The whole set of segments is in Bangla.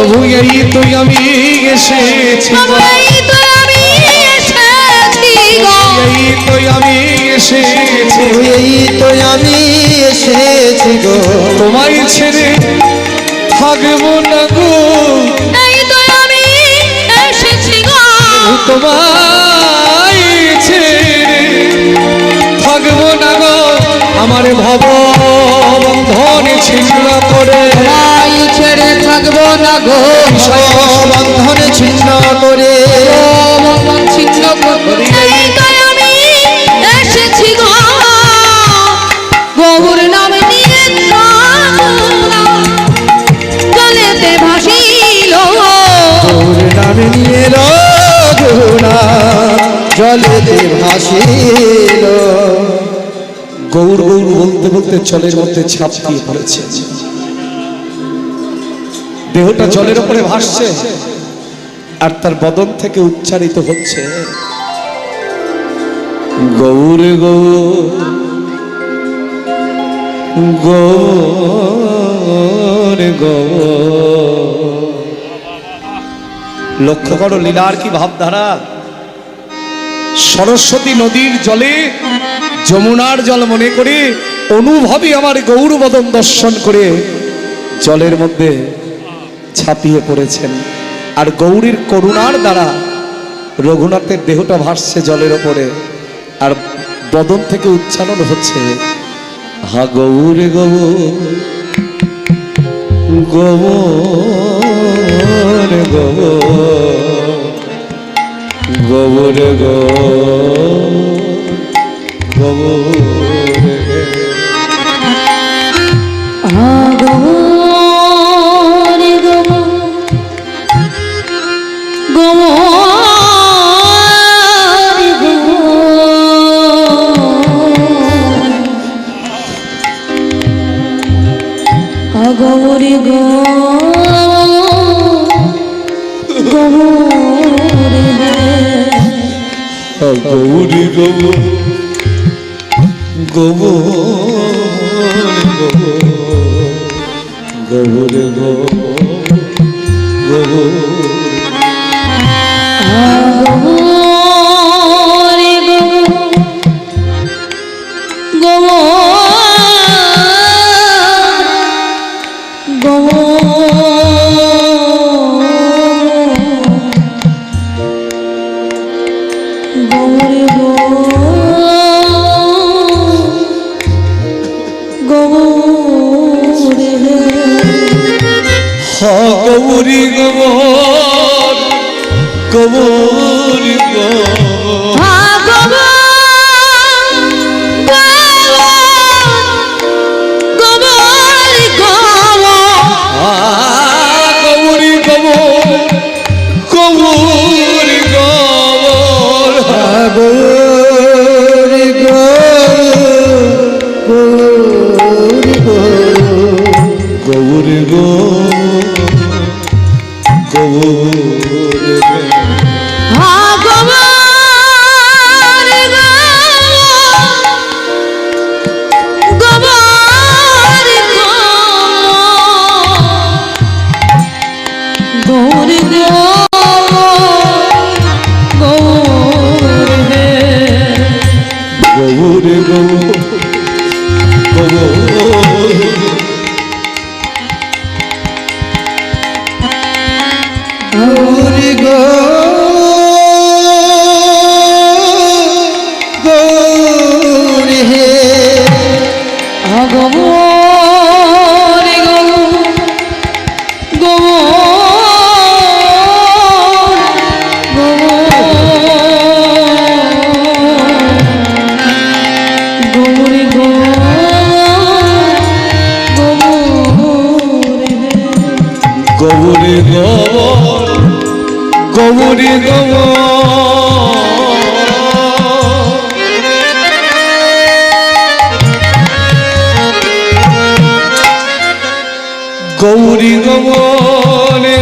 প্রভু এই তো আমি এসেছি গো, এই তো আমি এসেছি গো, এই তো আমি এসেছি, এই তো আমি এসেছি গো, তোমায় ছেড়ে থাকবো না গো, এই তো আমি এসেছি গো, তোমায় ছেড়ে থাকবো না গো, আমার ভব বন্ধন ছিন্ন করে, তোমায় ছেড়ে থাকবো না গো, বন্ধন ছিন্ন করে, বন্ধন ছিন্ন করে, এই তো আমি এসেছি গো, গৌর নাম নিয়ে জলেতে ভাসিল, গৌর নাম নিয়ে রঘুনা জলেতে ভাসিল। গৌর গৌর বলতে বলতে জলের মধ্যে ছাপ দিয়ে পড়েছে, দেহটা জলের উপরে ভাসছে আর তার বদন থেকে উচ্চারিত হচ্ছে গৌর গৌর গৌর গৌর। লক্ষ্য করো লীলার কি ভাবধারা, সরস্বতী নদীর জলে যমুনার জল মনে করে অনুভবী আমার গৌর বদন দর্শন করে জলের মধ্যে ছাপিয়ে পড়েছেন, আর গৌরীর করুণার দ্বারা রঘুনাথের দেহটা ভাসছে জলের ওপরে, আর বদন থেকে উচ্চারণ হচ্ছে হা গৌর গৌর গৌর গৌর গৌর গৌর। গৌরী গো গৌরী গৌরী গৌর গৌর গৌর গৌর। গৌরী গৌর গৌরী গৌর গৌরী গৌর গৌরী গৌর গৌরী গৌরী গৌর গৌরী গৌরী গৌরী গৌরী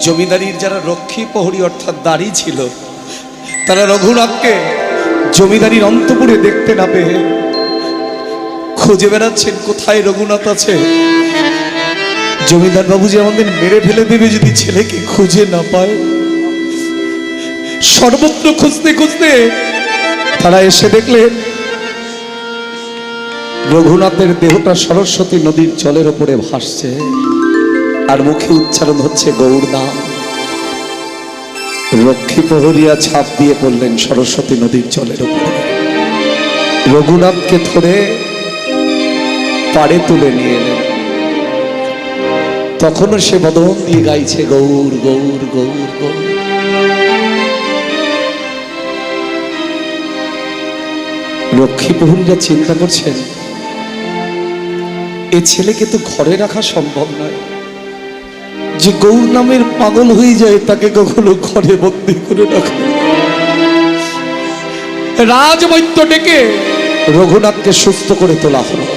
জমিদারির যারা রক্ষী প্রহরী অর্থাৎ দাঁড়ি ছিল, তারা রঘুনাথকে জমিদারির অন্তপুরে দেখতে না পেয়ে খুঁজে বেড়াচ্ছেন কোথায় রঘুনাথ আছে। জমিদার বাবু যে আমাদের মেরে ফেলে দেবে যদি ছেলেকে খুঁজে না পায়। সর্বত্র খুঁজতে খুঁজতে তারা এসে দেখলেন রঘুনাথের দেহটা সরস্বতী নদীর জলের উপরে ভাসছে, আর মুখে উচ্চারণ হচ্ছে গৌর নাম। রক্ষী প্রহরীরা ছাপ দিয়ে পড়লেন সরস্বতী নদীর জলের উপরে। রঘুনাথকে ধরে পাড়ে তুলে নিয়ে এলেন। তখনও সে বদন দিয়ে গাইছে গৌর গৌর গৌর গৌর। রক্ষী প্রহরীরা চিন্তা করছেন এ ছেলেকে তো ঘরে রাখা সম্ভব নয়, যে গৌর নামের পাগল হয়ে যায় তাকে কখনো ঘরে বন্দী করে রাখা। রাজবৈদ্য ডেকে রঘুনাথকে সুস্থ করে তোলা হলো।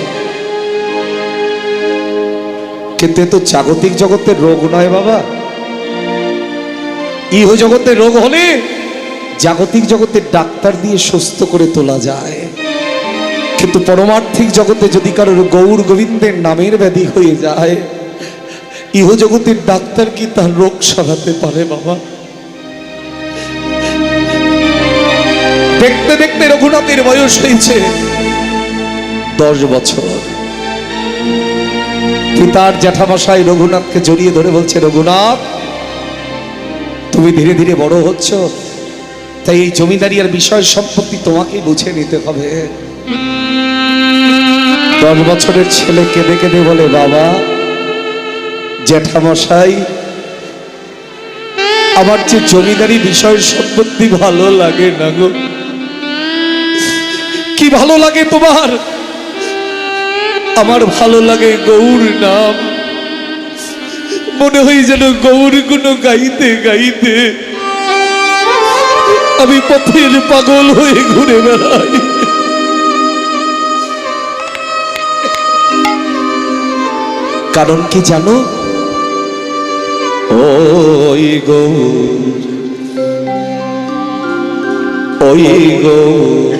কিন্তু এ তো জাগতিক জগতের রোগ নয় বাবা। ইহ জগতের রোগ হলে জাগতিক জগতের ডাক্তার দিয়ে সুস্থ করে তোলা যায়, কিন্তু পরমার্থিক জগতে যদি কারোর গৌর গোবিন্দের নামের ব্যাধি হয়ে যায়, ইহ জগতের ডাক্তার কি তার রোগ সারাতে পারে বাবা? দেখতে দেখতে রঘুনাথের বয়স হয়েছে 10 বছর। পিতার জ্যাঠামশাই রঘুনাথকে জড়িয়ে ধরে বলছে, রঘুনাথ তুমি ধীরে ধীরে বড় হচ্ছ, তাই এই জমিদারি আর বিষয় সম্পত্তি তোমাকেই বুঝে নিতে হবে। 10 বছরের ছেলে কেঁদে কেঁদে বলে, বাবা জ্যাঠামশাই আমার যে জমিদারি বিষয় সম্পত্তি ভালো লাগে না গো। কি ভালো লাগে তোমার? আমার ভালো লাগে গৌর নাম। মনে হয় যেন গৌর গুণ গাইতে গাইতে আমি পথের পাগল হয়ে ঘুরে বেড়াই। কারণ কি জানো? ওই গৌর, ওই গৌর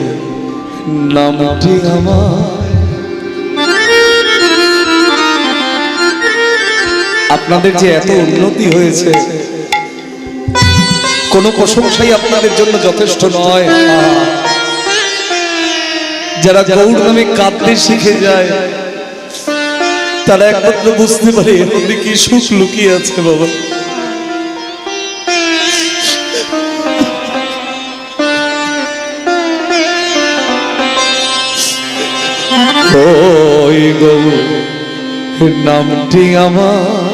নামটি আমার। আপনাদের যে এত উন্নতি হয়েছে, কোনো প্রশংসাই আপনাদের জন্য যথেষ্ট নয়। যারা গৌর নামে কাঁদতে শিখে যায় তারা একমাত্র বুঝতে পারে এর মধ্যে কি সুখ লুকিয়ে আছে বাবা। ওই গৌর নামটি আমার,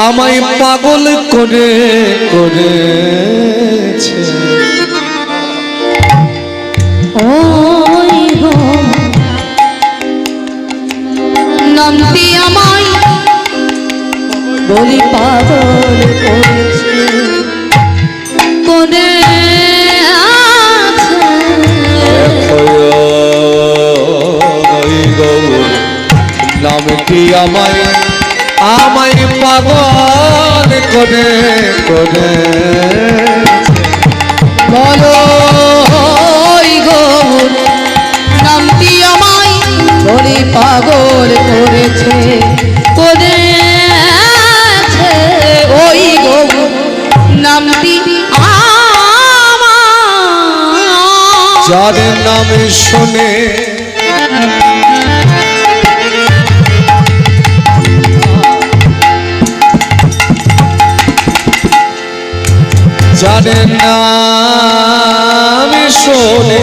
আমায় পাগল করে করেছে। ওই গো নামটি আমায় বলি পাগল করেছে, করে নামটি আমায় আমায় পাগল করে করে বলো ওই গৌর নামটি আমায় বলি পাগল করেছে, করেছে ওই গৌর নামটি আমায়। যার নামে শুনে যার নামে শোনে,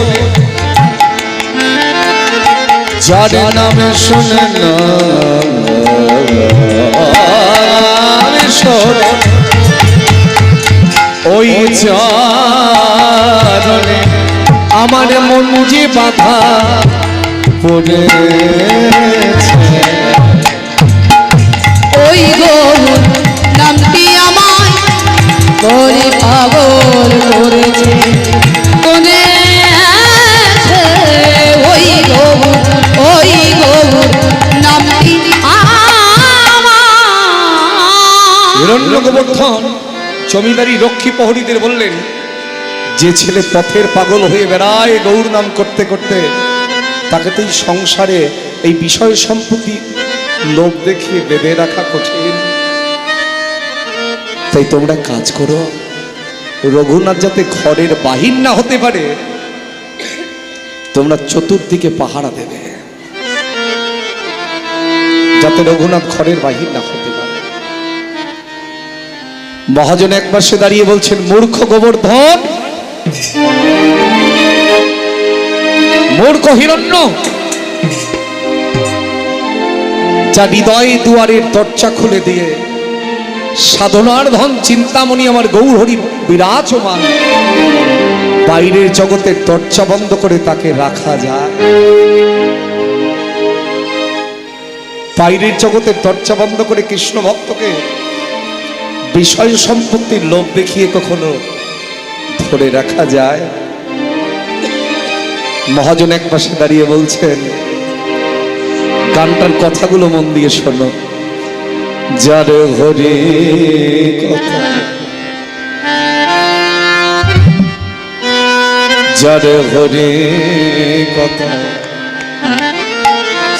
যার নামে শুনে নামে শোনে, ওই চরণে আমার মন যে বাধা পড়েছে। ওই গৌর নামটি আমায় বলি পাগল করেছে, করেছে ওই গৌর, ওই গৌর নামটি আমায়। হিরণ্য গোবর্ধন জমিদারি রক্ষী প্রহরীদের বললেন, যে ছেলে পথের পাগল হয়ে বেড়ায় গৌর নাম করতে করতে, তাকে তো এই সংসারে এই বিষয় সম্পত্তি লোভ দেখিয়ে বেঁধে রাখা কঠিন। তাই তোমরা কাজ করো, রঘুনাথ যাতে ঘরের বাহির না হতে পারে, তোমরা চতুর্দিকে পাহারা দেবে, যাতে রঘুনাথ ঘরের বাহির না হতে পারে। মহাজন এক পাশে দাঁড়িয়ে বলছেন, মূর্খ গোবর্ধন, মূর্খ হিরণ্য, যা হৃদয় দুয়ারের দরজা খুলে দিয়ে সাধনার ধন চিন্তামণি আমার গৌরহরি বিরাজমান, বাইরের জগতের দরজা বন্ধ করে তাকে রাখা যায়? বাইরের জগতের দরজা বন্ধ করে কৃষ্ণ ভক্তকে বিষয় সম্পত্তির লোভ দেখিয়ে কখনো ধরে রাখা যায়? মহাজন এক পাশে দাঁড়িয়ে বলছেন, গানটার কথাগুলো মন দিয়ে শোনো। যার হরি কথা, যার হরি কথা,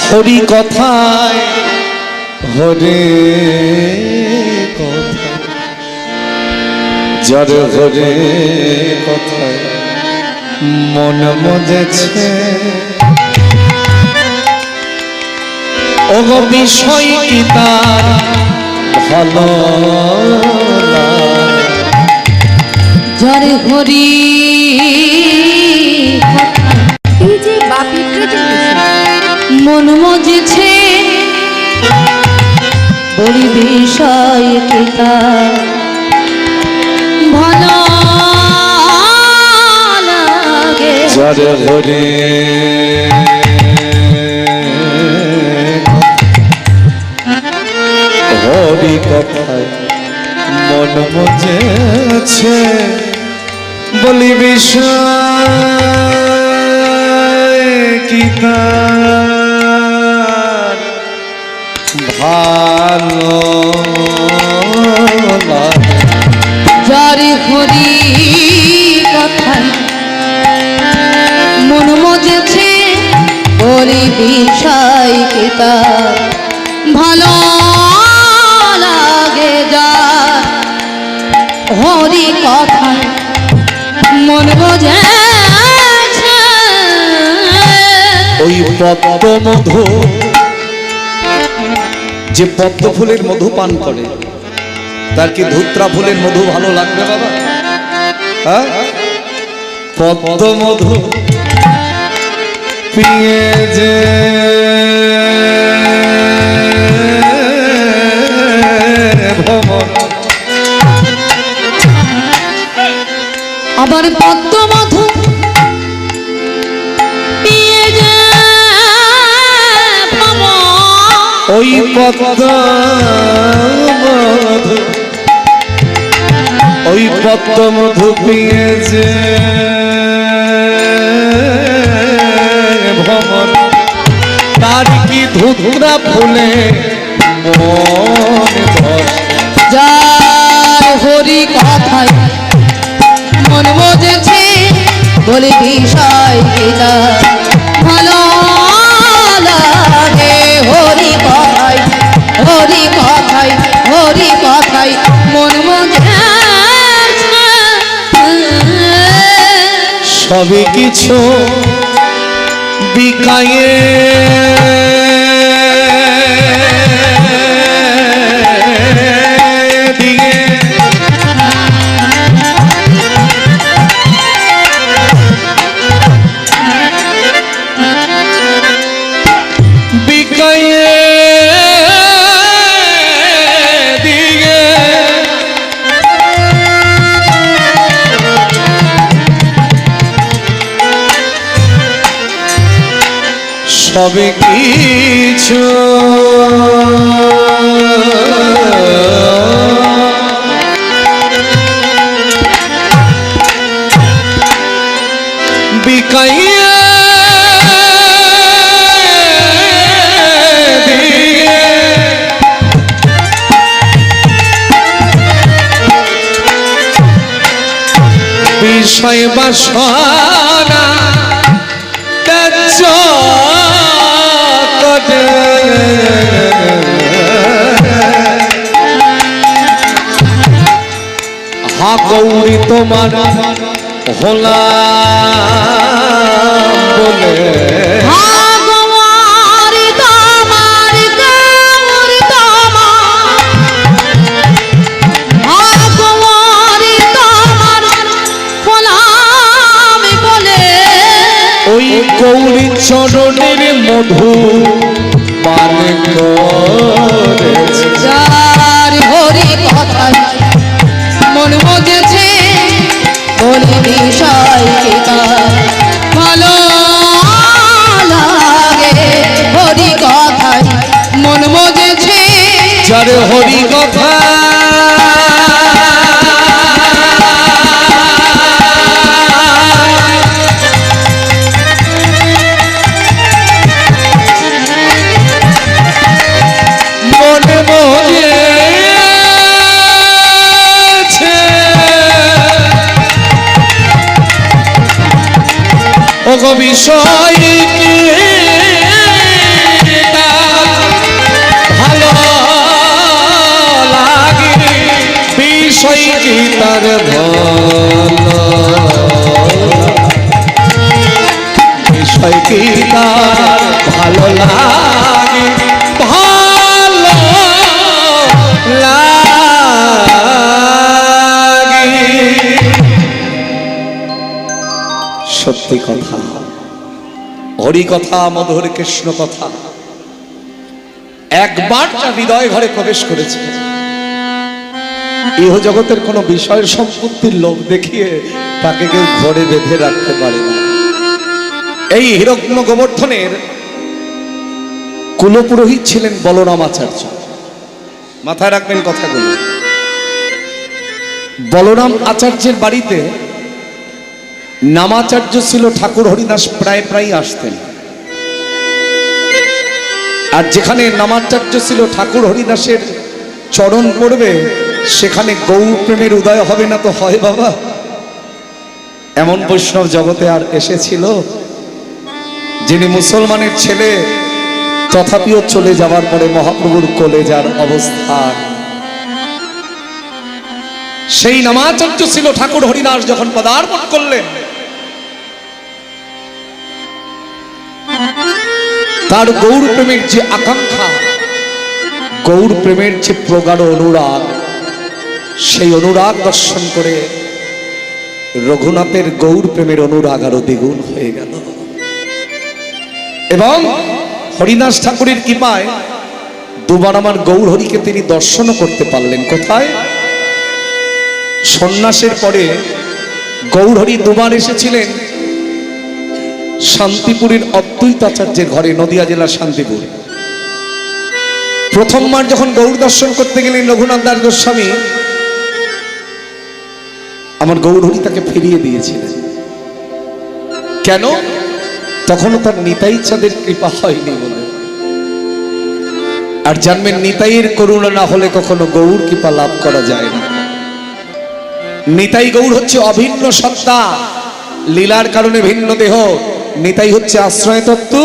হরি কথায়, হরি কথা, যার হরি কথায় মন মজেছে, ও বিষয় কি তার ভালো যারে হরি এই যে বাপিটা মন মজেছে, বলি বিষয় কি তার ভালো লাগে। যার হরি হরি কথায় মন মজেছে, বলি বিষয় কি তার ভালো লাগে। যারে হরি কথায় মন মজেছে, বলি বিষয় কি তার ভালো লাগে। যার হরি কথায় মন মজেছে, ওই পদ্ম মধু, যে পদ্ম ফুলের মধু পান করে, তার কি ধুত্রা ফুলের মধু ভালো লাগবে বাবা? হ্যাঁ, পদ্ম মধু পিয়ে যে ভ্রমণ, আবার পদ্ম মধু পিয়ে যে ভ্রমণ, ওই পদ্ম মধু, ওই পদ্ম মধু পিয়ে যে ভ্রমণ, তার কি ধুধুরা ফুলে মন বসে। যার হরি কথায় মন মজেছে, বলে বিষয় কি তার ভালো লাগে। হরি কথায়, হরি কথায়, হরি কথায় মন মজেছে। সবই কিছু বিকায়ে দিয়ে, বিকায়ে দিয়ে সবে কিছু বিকাইয়া দিয়ে বিষয় বাসনা ত্যায্য করে। হা গৌরী তোমার হলাম বলে ভাগবারি তোমার গৌর তোমার, ভাগবারি তোমার হলাম বলে। ওই গৌরী চরণের মধু পান করেছে। যার হরি কথায় মন মজেছে, বলি বিষয় কি তার ভালো লাগে। হরি কথায় মন মজেছে, যার হরি কথা মনে মজেছে, ওগো বিষয় কি ভালো লাগে, বিষয় কি তার ভালো, বিষয় কি তার ভালো লাগে, ভালো লাগে। সত্যি কথা, হরি কথা, মধুর কৃষ্ণ কথা একবার তার হৃদয় ঘরে প্রবেশ করেছে। ইহ জগতের কোন বিষয়ের সম্পত্তির লোভ দেখিয়ে তাকে কেউ ঘরে বেঁধে রাখতে পারে না। এই হিরণ্য গোবর্ধনের কুলপুরোহিত ছিলেন বলরাম আচার্য। মাথায় রাখবেন কথাগুলো। বলরাম আচার্যের বাড়িতে নামাচার্য ছিল ঠাকুর হরিদাস, প্রায় প্রায় আসতেন। আর যেখানে নামাচার্য ছিল ঠাকুর হরিদাসের চরণ পড়বে, সেখানে গৌর প্রেমের উদয় হবে না তো হয় বাবা? এমন বৈষ্ণব জগতে আর এসেছিল যিনি মুসলমানের ছেলে, তথাপিও চলে যাওয়ার পরে মহাপ্রভুর কোলে যার অবস্থান। সেই নামাচার্য ছিল ঠাকুর হরিদাস যখন পদার্পণ করলেন, তার গৌর প্রেমের যে আকাঙ্ক্ষা, গৌর প্রেমের যে প্রগাঢ় অনুরাগ, সেই অনুরাগ দর্শন করে রঘুনাথের গৌর প্রেমের অনুরাগ আরো দ্বিগুণ হয়ে গেল। এবং হরিদাস ঠাকুরের কৃপায় দুবার আমার গৌর হরিকে তিনি দর্শনও করতে পারলেন। কোথায়? সন্ন্যাসের পরে গৌর হরি দুবার এসেছিলেন শান্তিপুরের অদ্বৈত আচার্যের ঘরে, নদিয়া জেলার শান্তিপুর। প্রথমবার যখন গৌর দর্শন করতে গেলেন রঘুনাথ দাস গোস্বামী, আমার গৌর হরি তাকে ফিরিয়ে দিয়েছিলেন। কেন? তখনও তার নিতাই চাঁদের কৃপা হয়নি বলে। আর জানবেন, নিতাইয়ের করুণা না হলে কখনো গৌর কৃপা লাভ করা যায় না। নিতাই গৌর হচ্ছে অভিন্ন সত্তা, লীলার কারণে ভিন্ন দেহ। নিতাই হচ্ছে আশ্রয় তত্ত্ব,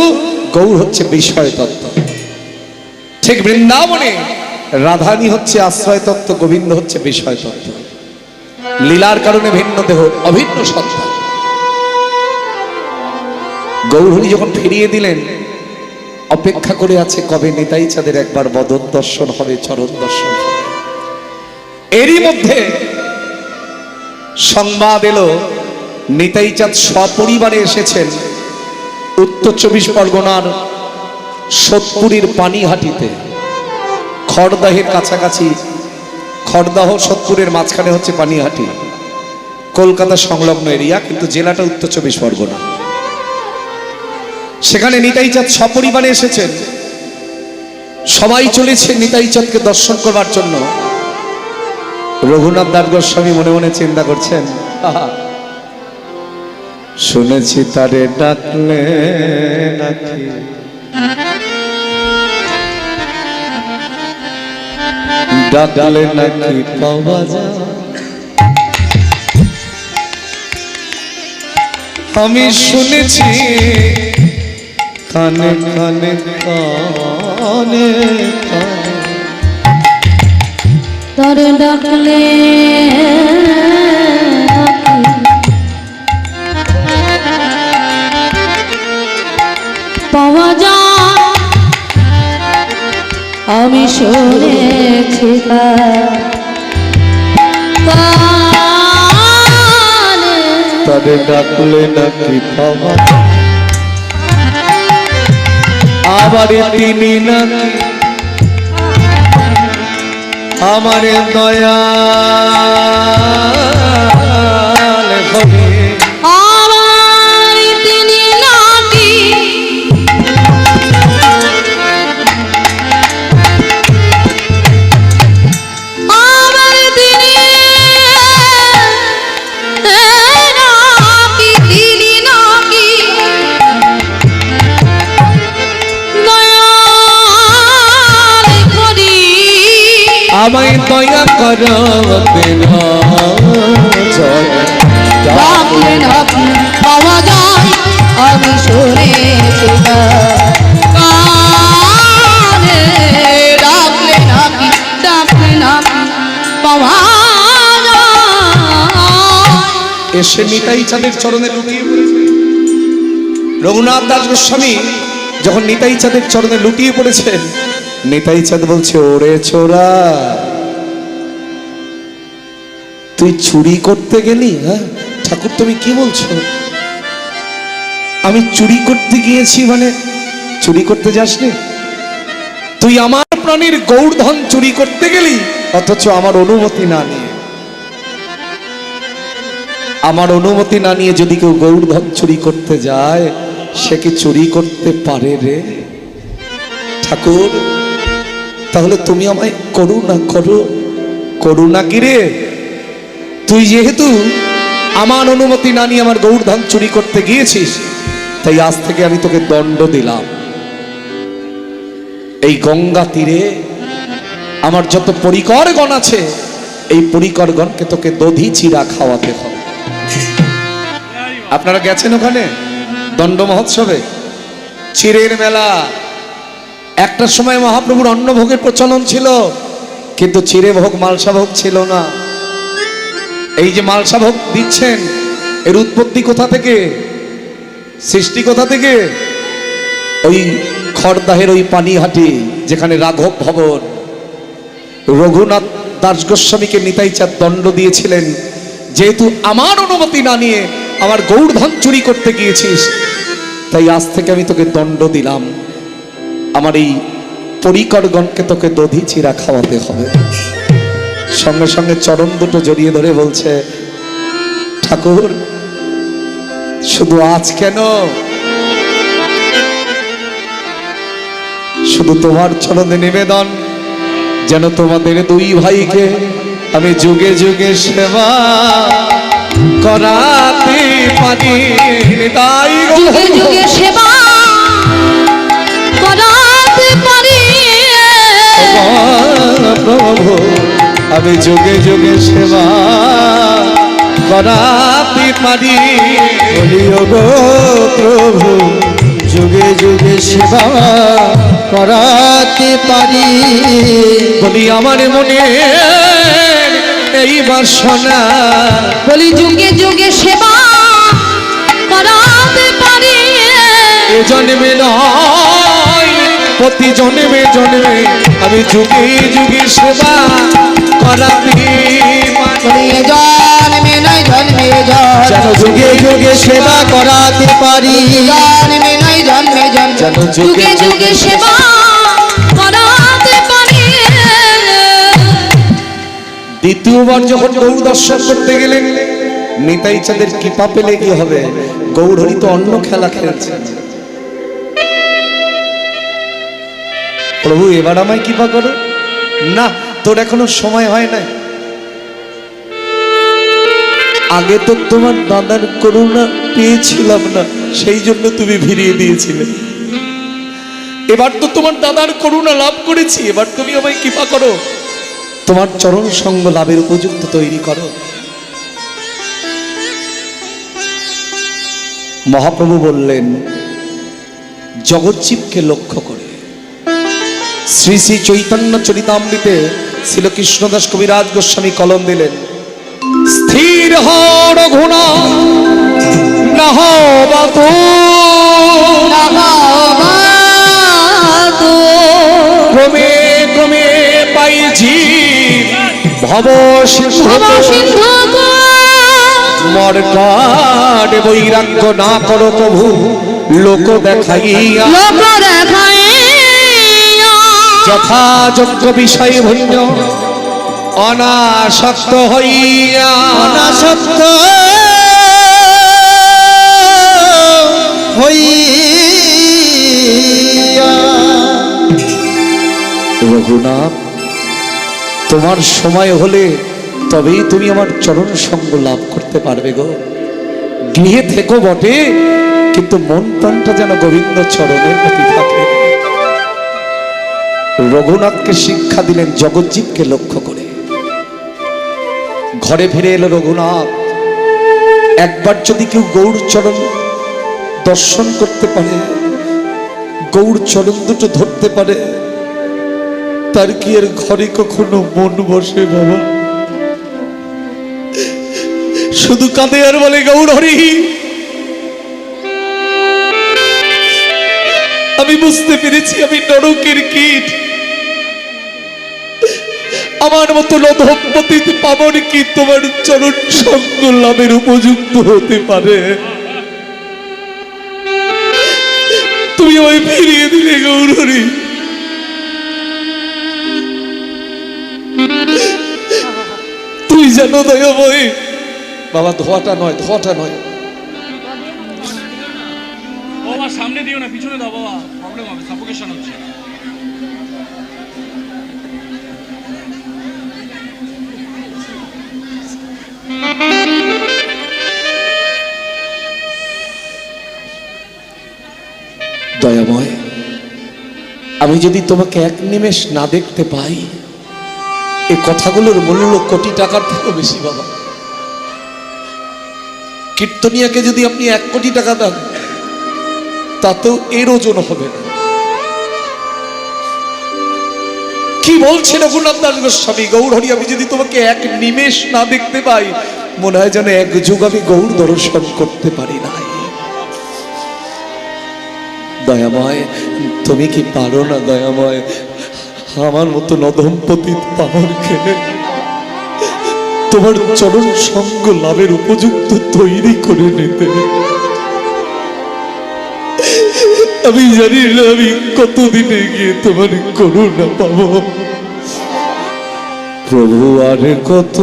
গৌর হচ্ছে বিষয় তত্ত্ব। ঠিক বৃন্দাবনে রাধানী হচ্ছে আশ্রয় তত্ত্ব, গোবিন্দ হচ্ছে বিষয় তত্ত্ব। লীলার কারণে ভিন্ন দেহ, অভিন্ন সত্তা। গৌরহরি যখন ফিরিয়ে দিলেন, অপেক্ষা করে আছে কবে নিতাই চাঁদের একবার বদন দর্শন হবে, চরণ দর্শন হবে। এরই মধ্যে সংবাদ এলো নিতাই চাঁদ সপরিবারে এসেছেন উত্তর 24 পরগনার সোদপুরের পানিহাটিতে, খড়দাহের কাছাকাছি। খড়দাহ সোদপুরের মাঝখানে হচ্ছে পানিহাটি, কলকাতা সংলগ্ন এরিয়া, কিন্তু জেলাটা উত্তর 24 পরগনা। সেখানে নিতাই চাঁদ সপরিবারে এসেছেন। সবাই চলেছে নিতাই চাঁদকে দর্শন করবার জন্য। রঘুনাথ দাস গোস্বামী মনে মনে চিন্তা করছেন, শুনেছি তারে ডাকলে নাকি ডাকলে নাকি পাওয়া যায়। আমি শুনেছি কানে কানে কানে কানে তোর ডাকলে পাওয়া যায় আমি শুনেছি কানে তারে ডাকলে নাকি পাওয়া আবার তিনি নাকি আমার দয়াল হবে আমার তিনি নাকি আমার তিনি নাকি তিনি নাকি দয়াল করি আমায় দয়া করো ডাকলে নাকি পাওয়া যায় আমি শুনেছি কানে ডাকলে নাকি পাওয়া যায় এসে নিতাই চাঁদের চরণে লুটিয়ে পড়েছে। রঘুনাথ দাস গোস্বামী যখন নিতাই চাঁদের চরণে লুটিয়ে পড়েছেন, নিতাই চাঁদ বলছে, ওরে ছোরা তুই চুরি করতে গেলি? হ্যাঁ ঠাকুর তুমি কি বলছো? আমি চুরি করতে গিয়েছি মানে চুরি করতে যাসনি? তুই আমার প্রাণীর গৌরধন চুরি করতে গেলি, অথচ আমার অনুমতি না নিয়ে। আমার অনুমতি না নিয়ে যদি কেউ গৌরধন চুরি করতে যায়, সে কি চুরি করতে পারে রে ঠাকুর? তাহলে তুমি আমায় করুণা করো। করুণা কি রে? তুই যেহেতু আমার অনুমতি না নিয়ে আমার গৌরধন চুরি করতে গিয়েছিস, তাই আজ থেকে আমি তোকে দণ্ড দিলাম। এই গঙ্গা তীরে আমার যত পরিকরগণ আছে, এই পরিকরগণকে তোকে দধি চিরা খাওয়াতে হবে। আপনারা গেছেন ওখানে দণ্ড মহোৎসবে? চিরের মেলা। একটা সময় মহাপ্রভুর অন্নভোগের প্রচলন ছিল, কিন্তু চিরে ভোগ মালসা ভোগ ছিল না। এই যে মালসা ভোগ দিচ্ছেন, এর উৎপত্তি কোথা থেকে, সৃষ্টি কোথা থেকে? ওই খড়দাহের ওই পানিহাটি, যেখানে রাঘব ভবন। রঘুনাথ দাস গোস্বামীকে নিতাই চাঁদ দণ্ড দিয়েছিলেন, যেহেতু আমার অনুমতি না নিয়ে আমার গৌরধন চুরি করতে গিয়েছিস, তাই আজ থেকে আমি তোকে দণ্ড দিলাম। আমার এই পরিকরগণকে তোকে দধি চিরা খাওয়াতে হবে। সঙ্গে সঙ্গে চরণ দুটো জড়িয়ে ধরে বলছে, ঠাকুর শুধু আজ কেন, শুধু তোমার চরণে নিবেদন, যেন তোমাদের দুই ভাইকে আমি যুগে যুগে সেবা করাতে পারি। তাই যুগে যুগে সেবা করাতে পারি। প্রভু আমি যুগে যুগে সেবা করাতে পারি। বলিও গো প্রভু যুগে যুগে সেবা করাতে পারি। বলি আমার মনে এই বাসনা, বলি যুগে যুগে সেবা করাতে পারি। এ জন্মে নয় প্রতি জন্মে জন্মে আমি যুগে যুগে সেবা করাতে বলি এ জন্মে নয় জন্মে যেন যুগে যুগে সেবা করাতে পারি। জন্মে নয় জন্মে যেন যুগে যুগে যুগে সেবা করাতে পারি। দ্বিতীয়বার যখন গৌর দর্শন করতে গেলেন, নিতাই চাঁদের কৃপা পেলে কি হবে? গৌরহরি তো অন্য খেলা খেলছে। প্রভু এবার আমায় কৃপা করো। না, তোর এখনো সময় হয় না। আগে তো তোমার দাদার করুণা পেয়েছিলাম না, সেই জন্য তুমি ভিড়িয়ে দিয়েছিলে। এবার তো তোমার দাদার করুণা লাভ করেছি, এবার তুমি আমায় কৃপা করো, তোমার চরণ সঙ্গ লাভের উপযুক্ত তৈরি করো। মহাপ্রভু বললেন জগজ্জীবকে লক্ষ্য করে। শ্রী শ্রী চৈতন্য চরিতামৃতে শ্রীল কৃষ্ণদাস কবিরাজ গোস্বামী কলম দিলেন, স্থির হও রঘুনাথ নাহবাতু ক্রমে ক্রমে পাইছি ভব সিন্ধু মরকাট বৈরাগ্য না করো প্রভু লোক দেখাইয়া যথাযোগ্য বিষয় ভন্য অনাসক্ত হইয়া অনাসক্ত হইয়া। রঘুনাথ, তোমার সময় হলে তবেই তুমি আমার চরণ সঙ্গ লাভ করতে পারবে গো। গৃহে থেকো বটে, কিন্তু মন প্রাণটা যেন গোবিন্দ চরণের প্রতি থাকে। রঘুনাথকে শিক্ষা দিলেন জগজ্জীবকে লক্ষ্য করে। ঘরে ফিরে এলো রঘুনাথ। একবার যদি কেউ গৌর চরণ দর্শন করতে পারে, গৌর চরণ দুটো ধরতে পারে, তার কি এর ঘরে কখনো মন বসে বাবা? শুধু কাঁদে আর বলে গৌর হরি। আমি বুঝতে পেরেছি আমি নরকের কীট, আমার মতো লধপতি পাবন কি তোমার চরণ সঙ্গ লাভের উপযুক্ত হতে পারে? তুমি আমায় ফিরিয়ে দিলে গৌর হরি। তুই জানো দয়াময় বাবা, ধোয়াটা নয়, ধোয়াটা নয়। বাবা সামনে দিও না, পিছনে দাও বাবা, প্রবলেম হবে, সাফোকেশন হচ্ছে। দয়াময়, আমি যদি তোমাকে এক নিমেষ না দেখতে পাই, এই কথাগুলোর মূল্য কোটি টাকার থেকেও বেশি বাবা। কীর্তনিয়াকে যদি আপনি 1 কোটি টাকা দেন, তাতেও এর ওজন হবে না। কি বলছে রঘুনাথ দাস গোস্বামী, গৌর হরি, আমি যদি তোমাকে এক নিমেষ না দেখতে পাই, মনে হয় যেন 1 যুগ আমি গৌর দর্শন করতে পারি নাই। দয়াময়, তুমি কি পারো না দয়াময় আমার মতো নদম্পতি পাওয়ার খেলে তোমার চরণ সঙ্গ লাভের উপযুক্ত তৈরি করে নিতে? আমি জানি না আমি কতদিনে গিয়ে তোমার করুণা পাবো প্রভু। আর কত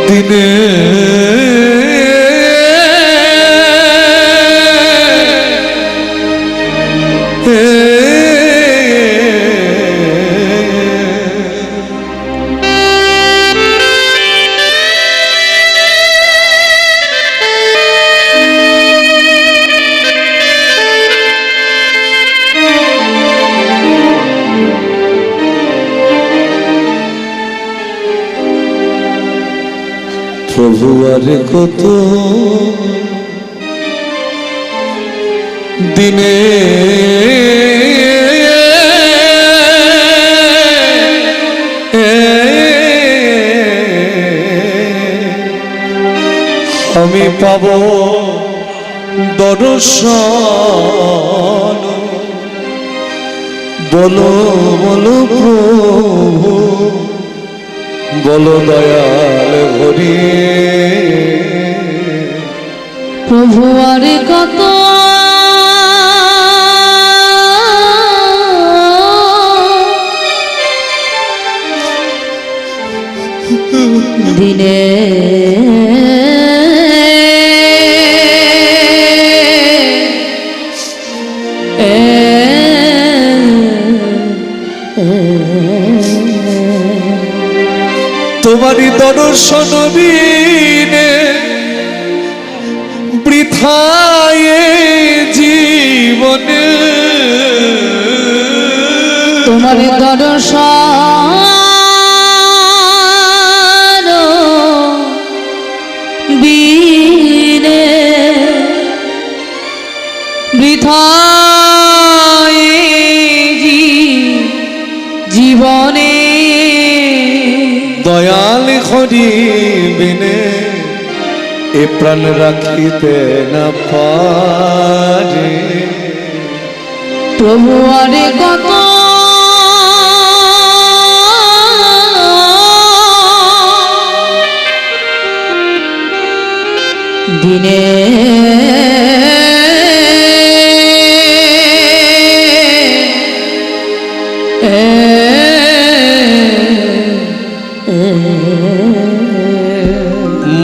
দিনে প্রভু আর কত দিনে আমি পাব দর্শন? বলো বলো প্রভু, বলো দয়াল হরি। প্রভু আর কত দিনে তোমারই দর্শন বিনে বৃথায় জীবনে, তোমার দর্শন বীরে বৃথায় জীবনে দয়াল হরি বিনে এ প্রাণ রাখিতে না পারে। প্রভু আরে কত দিনে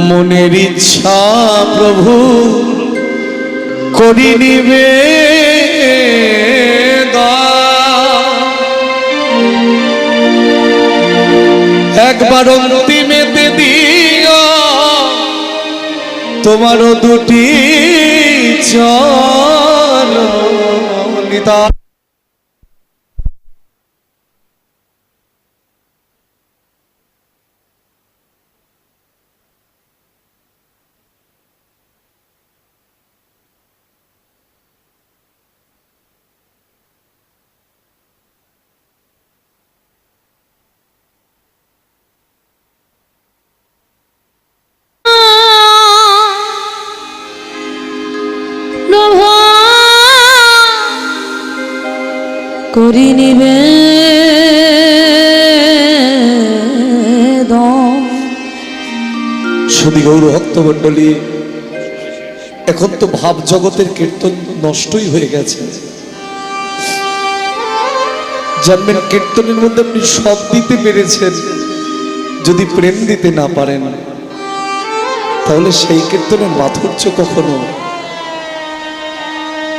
মনের ইচ্ছা প্রভু করি নিবে একবার অন্তিমেতে দিও তোমারও দুটি চরণিতা। করি নিবে শুধু গৌর ভক্তমণ্ডলী, এখন তো ভাব জগতের কীর্তন নষ্টই হয়ে গেছে। জানবেন কীর্তনের মধ্যে আপনি সব দিতে পেরেছেন, যদি প্রেম দিতে না পারেন তাহলে সেই কীর্তনের মাধুর্য কখনো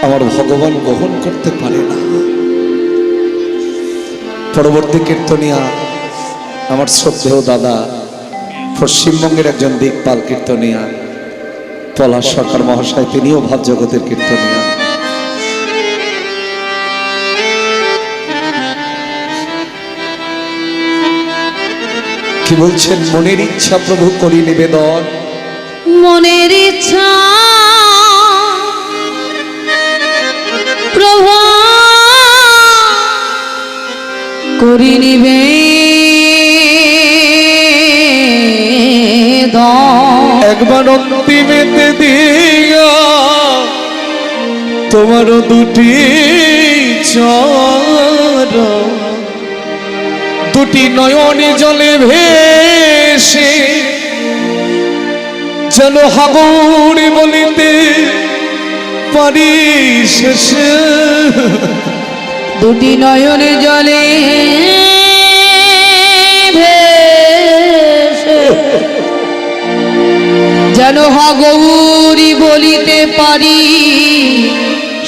আমার ভগবান গ্রহণ করতে পারে না। পরবর্তী কীর্তনিয়া আমার শ্রদ্ধেয় দাদা, পশ্চিমবঙ্গের একজন দিকপাল কীর্তনিয়া পলাশ সরকার মহাশয়, তিনিও ভাব জগতের কীর্তনিয়া। কি বলছেন? মনের ইচ্ছা প্রভু করি নিবেদন, মনের ইচ্ছা প্রভু করি নিবে একবার অন্তিমেতে দিও তোমারও দুটি চরণ, দুটি নয়নে জলে ভেসে যেন হাবুর বলিতে পারি শেষে। দুটি নয়নে জলে ভেসে যেন গৌরী বলিতে পারি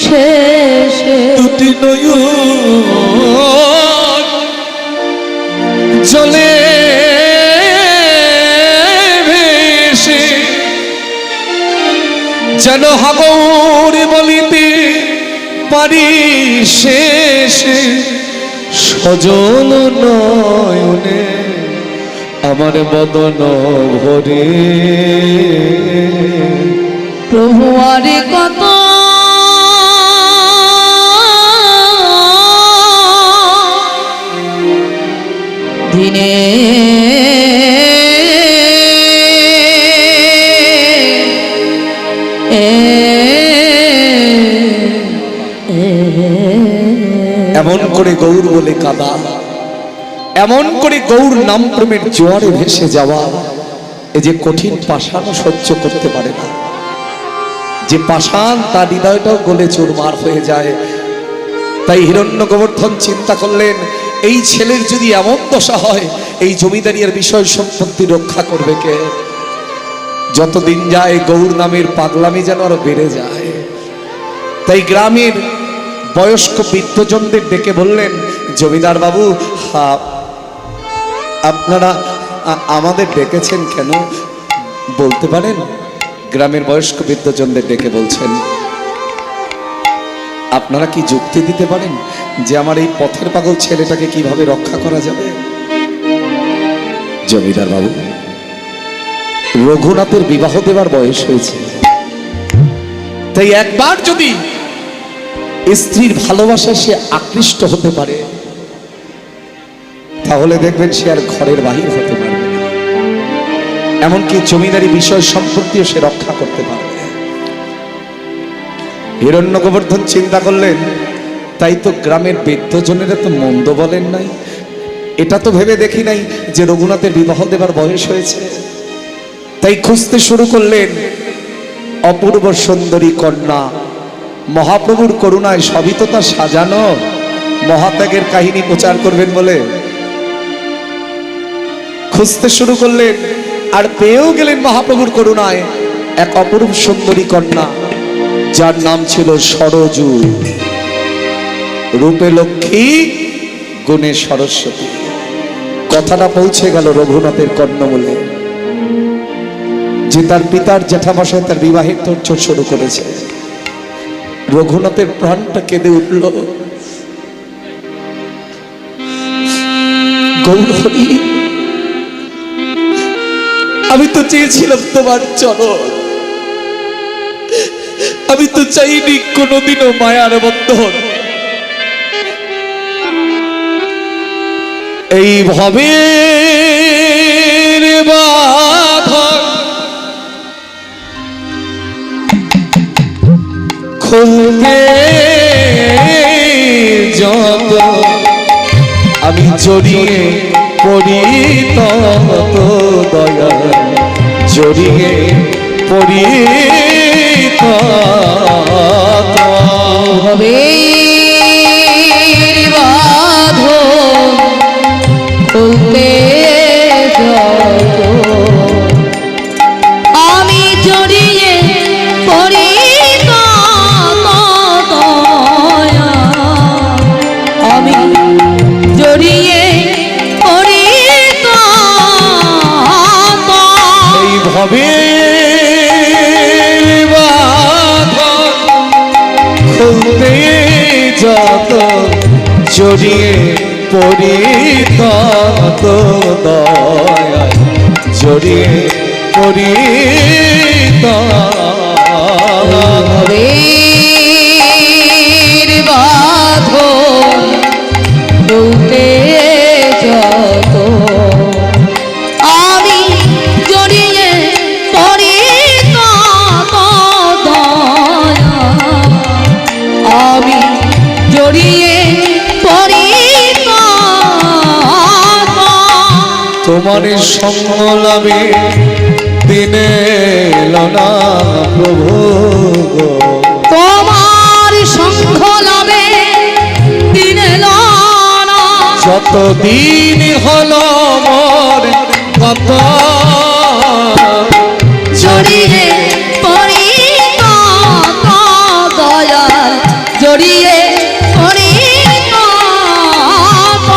শেষে। দুটি নয়ন জলে ভেসে যেন গৌরী বলিতে পারি শেষে। সজল নয়নে আমার বদন ভরে প্রভু আরে কত দিনে এমন করে গৌর বলে কাদা, এমন করে গৌর নাম প্রেমের জোয়ারে ভেসে যাওয়া। এই যে কঠিন পাষাণ সহ্য করতে পারে না, যে পাষাণ তার হৃদয়টাও গলে চুরমার হয়ে যায়। তাই হিরণ্য গোবর্ধন চিন্তা করলেন, এই ছেলের যদি এমন দশা হয়, এই জমিদারির বিষয় সম্পত্তি রক্ষা করবে কে? যতদিন যায় গৌর নামের পাগলামি যেন আরো বেড়ে যায়। তাই গ্রামের বয়স্ক বৃদ্ধজনদের ডেকে বললেন, জমিদার বাবু, আপনারা আমাদের ডেকেছেন কেন বলতে পারেন? গ্রামের বয়স্ক বৃদ্ধজনদের ডেকে বলছেন, আপনারা কি যুক্তি দিতে পারেন যে আমার এই পথের পাগল ছেলেটাকে কিভাবে রক্ষা করা যাবে? জমিদার বাবু, রঘুনাথের বিবাহ দেবার বয়স হয়েছে, তাই একবার যদি স্ত্রীর ভালোবাসায় সে আকৃষ্ট হতে পারে, তাহলে দেখবেন সে আর ঘরের বাহির হতে পারবে না, এমনকি জমিদারি বিষয় সম্পত্তিও সে রক্ষা করতে পারবে না। হিরণ্য গোবর্ধন চিন্তা করলেন, তাই তো গ্রামের বৃদ্ধজনেরা তো মন্দ বলেন নাই, এটা তো ভেবে দেখি নাই যে রঘুনাথের বিবাহ দেবার বয়স হয়েছে। তাই খুঁজতে শুরু করলেন অপূর্ব সুন্দরী কন্যা। মহাপ্রভুর করুণায় সবই তো তার সাজানো, মহাত্যাগের কাহিনী প্রচার করবেন বলে খুঁজতে শুরু করলেন, আর পেয়েও গেলেন মহাপ্রভুর করুণায় এক অপরূপ সুন্দরী কন্যা, যার নাম ছিল সরজু। রূপে লক্ষ্মী, গুণে সরস্বতী। কথাটা পৌঁছে গেল রঘুনাথের কর্ণমূলে যে তার পিতার জ্যাঠামশাই তার বিবাহের তোড়জোড় শুরু করেছে। রঘুনাথের প্রাণটা কেঁদে উঠল। গৌরহরি, আমি তো চেয়েছিলাম তোমার চরণ, আমি তো চাইনি কোনোদিনও মায়ার বন্ধন। এইভাবে বাঁধন খুলতে যত আমি জড়িয়ে পড়ি তত দয়া, জড়িয়ে পড়ি তত হবে বাঁধন খুলতে যত আমি জড়িয়ে পড়ি তত দয়া, আমি জড়িয়ে পড়ি তত এইভাবে বাঁধন খুলতে যত জড়িয়ে পড়ি তত দয়া, জড়িয়ে পড়ি হবে বাঁধন খুলতে যত আমি জড়িয়ে পড়ি তত দয়া, আমি জড়িয়ে পড়ি তত তোমার সঙ্গ লাভে দিনে লনা প্রভু গো, তোমার সঙ্গ লাভে দিন লনা যতদিন হলো মোর কত জড়িয়ে পড়ি তত দয়াল, জড়িয়ে পড়ি তত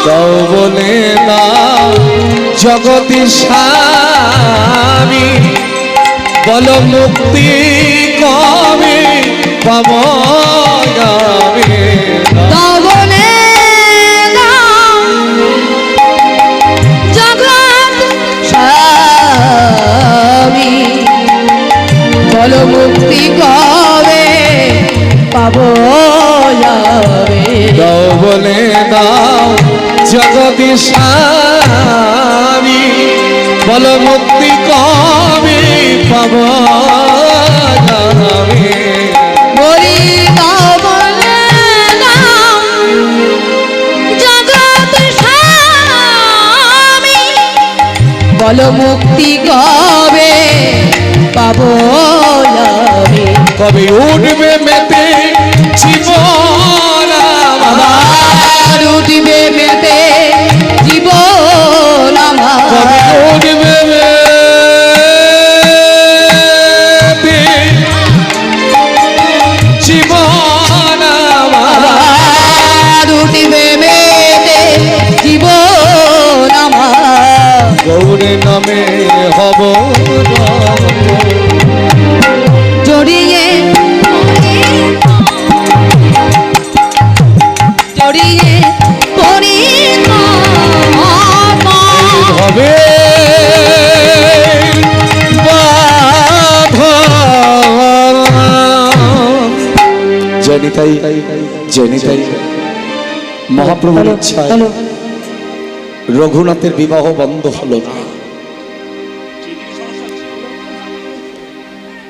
দাও বলে না জগতের স্বামী, বল মুক্তি কবে পাব আমি? তবনে জগৎ স্বামী, বল মুক্তি কবে পাবো যাবে? দাও বলে দাও জগতের স্বামী, বল মুক্তি কবে পাব আমি? বলি দাও বলে দাও জগৎ স্বামী, বল মুক্তি কবে পাবো যাবে? কবে উঠবে মেতে জীবন আবার উঠবে মেতে জীবন আমার, কবে উঠবে মেতে জীবন আবার উঠবে মেতে জীবন আমার, গৌরী নামে হব জড়িয়ে জয়নিতাই জয়নিতাই মহাপ্রভুর ইচ্ছায় রঘুনাথের বিবাহ বন্ধ হলো না।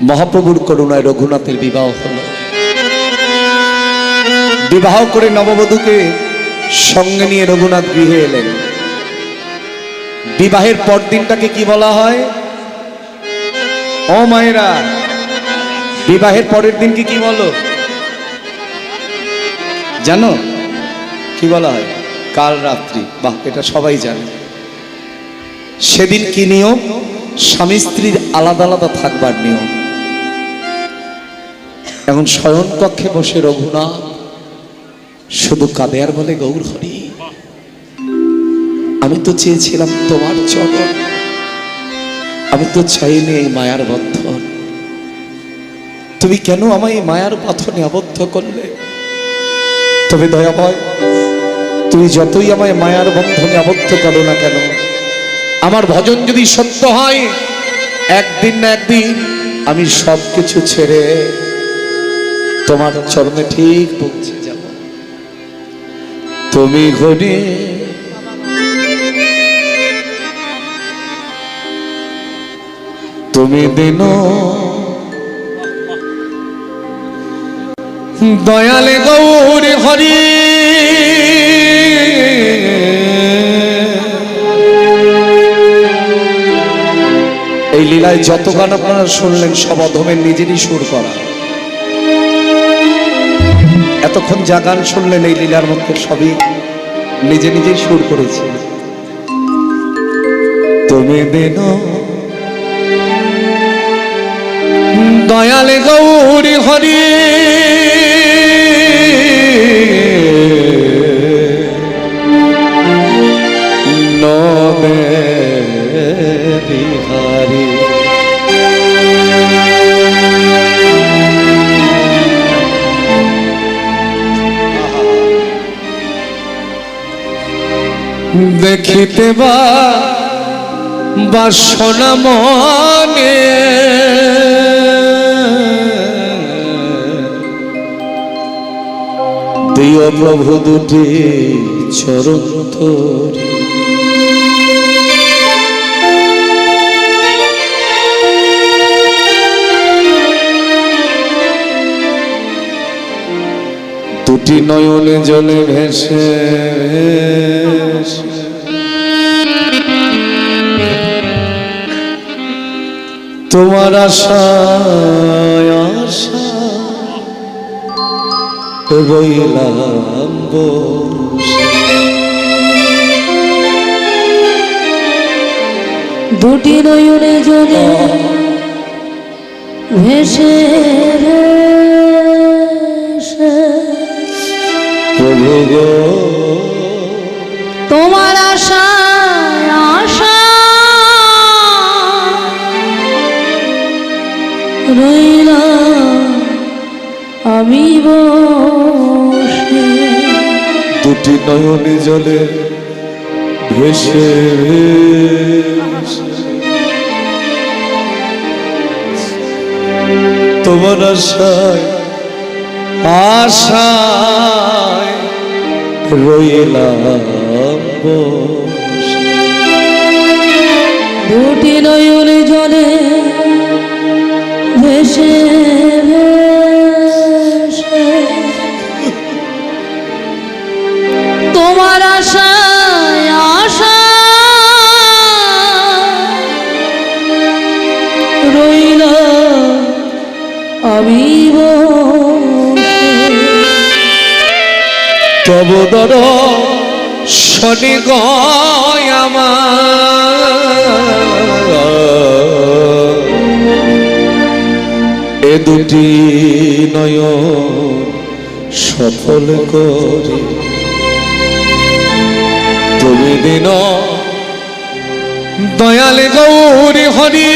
মহাপ্রভুর করুণায় রঘুনাথের বিবাহ হলো। বিবাহ করে নববধূকে সঙ্গে নিয়ে রঘুনাথ গৃহে এলেন। বিবাহের পর দিনটাকে কি বলা হয়? ও মায়েরা, বিবাহের পরের দিনকে কি বলো জানো? কি বলা হয়? কাল রাত্রি। বাহ, এটা সবাই জানে। সেদিন কি নিয়ম? স্বামী স্ত্রীর আলাদা আলাদা থাকবার নিয়ম। এখন শয়ন কক্ষে বসে রঘুনাথ শুধু কাঁদে আর বলে, গৌর হরি, আমি তো চেয়েছিলাম তোমার চরণ, আমি তো চাইনি এই মায়ার বন্ধন। তুমি কেন আমায় এই মায়ার পাথনে আবদ্ধ করলে? তবে দয়াময়, তুমি যতই আমায় মায়ার বন্ধনে আবদ্ধ করো না কেন, আমার ভজন যদি সত্য হয়, একদিন না একদিন আমি সবকিছু ছেড়ে তোমার চরণে ঠিক পৌঁছে যাব। তুমি ঘরে তুমি দিন দয়ালে গৌর হরি, এই লীলায় যত গান আপনারা শুনলেন সব অধমের নিজেরই সুর করা। এতক্ষণ যা গান শুনলেন এই লীলার মধ্যে সবই নিজে নিজেই সুর করেছে। তুমি দিন দয়ালে গৌরী হরি, নবে বিহারি দেখিতে বাসনা মনে, দিও প্রভু দুটি চরণ ধরি। দুটি নয়নে জলে ভেসে তোমার আশায় আশা রইলাম বসে। দুটি নয়নে জলে ভেসে ভেসে প্রভু গো তোমার আশায় আশা রইলাম আমি বসে। দুটি নয়নে জলে ভেসে তোমার আশায় আশায় রইলাম বসে। দুটি নয়নে জলে ভেসে ভেসে তোমার আশায় আশা রইলাম আমি তব দর শনি গয় আমার এ দুটি নয়ন সফল করি। তুমি দিন দয়ালে গৌরী হরি,